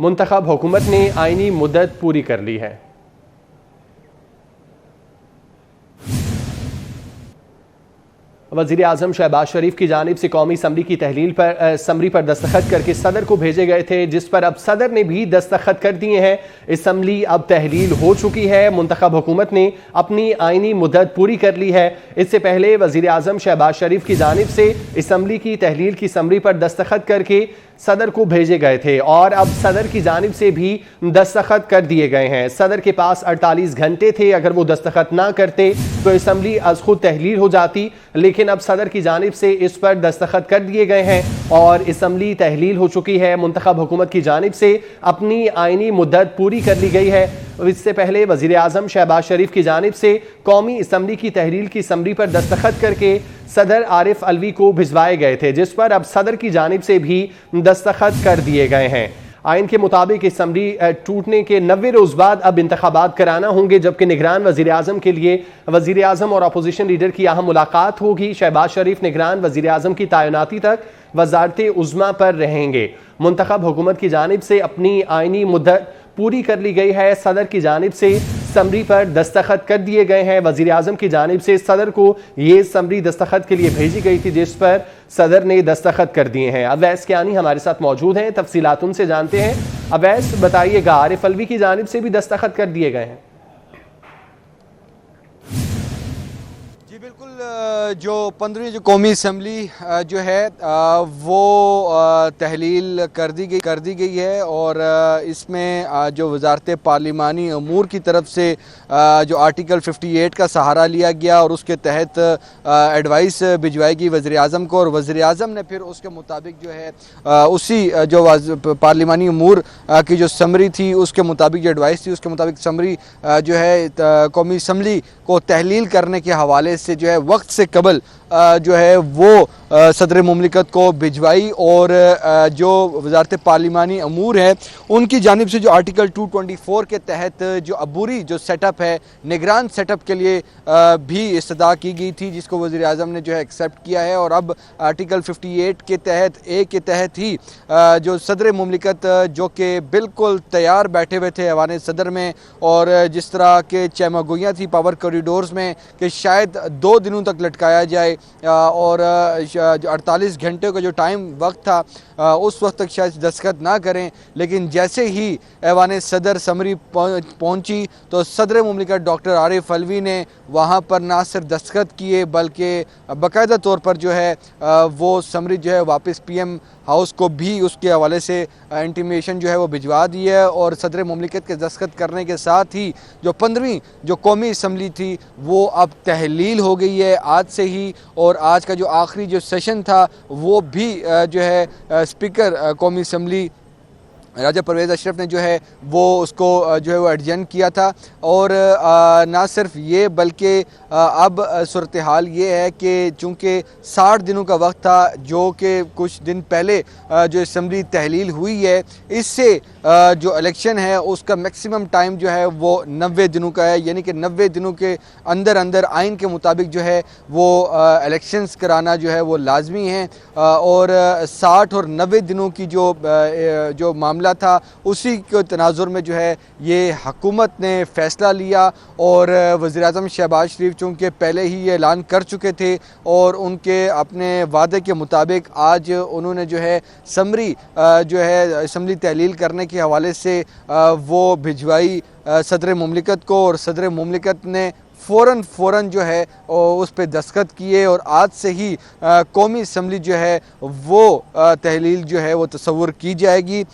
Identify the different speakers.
Speaker 1: मुंतखब हुकूमत ने आईनी मुद्दत पूरी कर ली है। वज़ीर आज़म शहबाज शरीफ की जानिब से कौमी असम्बली की समरी पर दस्तखत करके सदर को भेजे गए थे, जिस पर अब सदर ने भी दस्तखत कर दिए हैं। असम्बली अब तहलील हो चुकी है। मुंतखब हुकूमत ने अपनी आईनी मुद्दत पूरी कर ली है। इससे पहले वज़ीर आज़म शहबाज शरीफ की जानिब से असम्बली की तहलील की समरी पर दस्तखत करके सदर को भेजे गए थे और अब सदर की जानिब से भी दस्तखत कर दिए गए हैं। सदर के पास 48 घंटे थे, अगर वो दस्तखत ना करते तो असम्बली अज खुद तहलील हो जाती, लेकिन अब सदर की जानिब से इस पर दस्तखत कर दिए गए हैं और असम्बली तहलील हो चुकी है। मुंतखब हुकूमत की जानिब से अपनी आईनी मुद्दत पूरी कर ली गई है। इससे पहले वज़ीर आज़म शहबाज शरीफ की जानिब से कौमी असम्बली की तहलील की समरी पर दस्तखत करके सदर आरिफ अलवी को भिजवाए गए थे, जिस पर अब सदर की जानिब से भी दस्तखत कर दिए गए हैं। आइन के मुताबिक असम्बली टूटने के 90 रोज़ बाद अब इंतखाबात कराना होंगे, जबकि निगरान वज़ीर आज़म के लिए वज़ीर आज़म और अपोजिशन लीडर की अहम मुलाकात होगी। शहबाज शरीफ निगरान वज़ीर आज़म की तैनाती तक वज़ारत उज़्मा पर रहेंगे। मुंतखब हुकूमत की जानिब से अपनी आइनी मुद्दत पूरी कर ली गई है। सदर की जानिब से समरी पर दस्तखत कर दिए गए हैं। वज़ीर आज़म की जानिब से सदर को ये समरी दस्तखत के लिए भेजी गई थी, जिस पर सदर ने दस्तखत कर दिए हैं। अवैस कियानी हमारे साथ मौजूद हैं, तफसीलात उनसे जानते हैं। अवैस, बताइएगा, आरिफ अलवी की जानिब से भी दस्तखत कर दिए गए हैं?
Speaker 2: जी बिल्कुल, जो 15वीं जो कौमी असम्बली जो है वो तहलील कर दी गई है और इसमें जो वजारत पार्लिमानी अमूर की तरफ से जो आर्टिकल 58 का सहारा लिया गया और उसके तहत एडवाइस भिजवाई गई वज़ीर आज़म को और वज़ीर आज़म ने फिर उसके मुताबिक जो है उसी जो पार्लिमानी अमूर की जो समरी थी उसके मुताबिक जो एडवाइस थी उसके मुताबिक समरी जो है कौमी असम्बली को तहलील करने के हवाले से जो है वक्त से कबल जो है वो सदर मुमलिकत को भिजवाई और जो वजारत पार्लिमानी अमूर है उनकी जानिब से जो आर्टिकल 224 के तहत जो अबूरी जो सेटअप है निगरान सेटअप के लिए भी इस्तदा की गई थी, जिसको वज़ीर आज़म ने जो है एक्सेप्ट किया है। और अब आर्टिकल 58 के तहत के तहत ही जो सदर मुमलिकत जो कि बिल्कुल तैयार बैठे हुए थे ऐवान सदर में और जिस तरह के चहमगोइयाँ थी पावर कॉरिडोर्स में कि शायद 2 दिनों तक लटकाया जाए और जो 48 घंटे का जो टाइम वक्त था उस वक्त तक शायद दस्तखत ना करें, लेकिन जैसे ही ऐवान सदर समरी पहुंची तो सदर मुमलिकत डॉक्टर आरिफ अलवी ने वहां पर ना सिर्फ दस्तखत किए बल्कि बाकायदा तौर पर जो है वो समरी जो है वापस PM हाउस को भी उसके हवाले से इंटीमेशन जो है वो भिजवा दी है और सदर मुमलिकत के दस्तखत करने के साथ ही जो 15वीं जो कौमी असम्बली थी वो अब तहलील हो गई है आज से ही। और आज का जो आखिरी जो सेशन था वो भी जो है स्पीकर कौमी असम्बली राजा परवेज़ अशरफ ने जो है वो उसको जो है वो एडजर्न किया था। और ना सिर्फ ये बल्कि अब सूरत हाल ये है कि चूँकि 60 दिनों का वक्त था जो कि कुछ दिन पहले जो असम्बली तहलील हुई है, इससे जो इलेक्शन है उसका मैक्सिमम टाइम जो है वो 90 दिनों का है, यानी कि 90 दिनों के अंदर अंदर आइन के मुताबिक जो है वो इलेक्शंस कराना जो है वो लाजमी है। और 60 और 90 दिनों की जो मामला था उसी के तनाजुर में जो है ये हुकूमत ने फ़ैसला लिया और वज़ीर आज़म शहबाज शरीफ चूँकि पहले ही ये ऐलान कर चुके थे और उनके अपने वादे के मुताबिक आज उन्होंने जो है समरी जो है असम्बली तहलील करने के हवाले से वो भिजवाई सदर मुमलिकत को और सदर मुमलिकत ने फ़ौरन जो है उस पर दस्तखत किए और आज से ही कौमी असम्बली जो है वो तहलील जो है वो तस्वुर की जाएगी।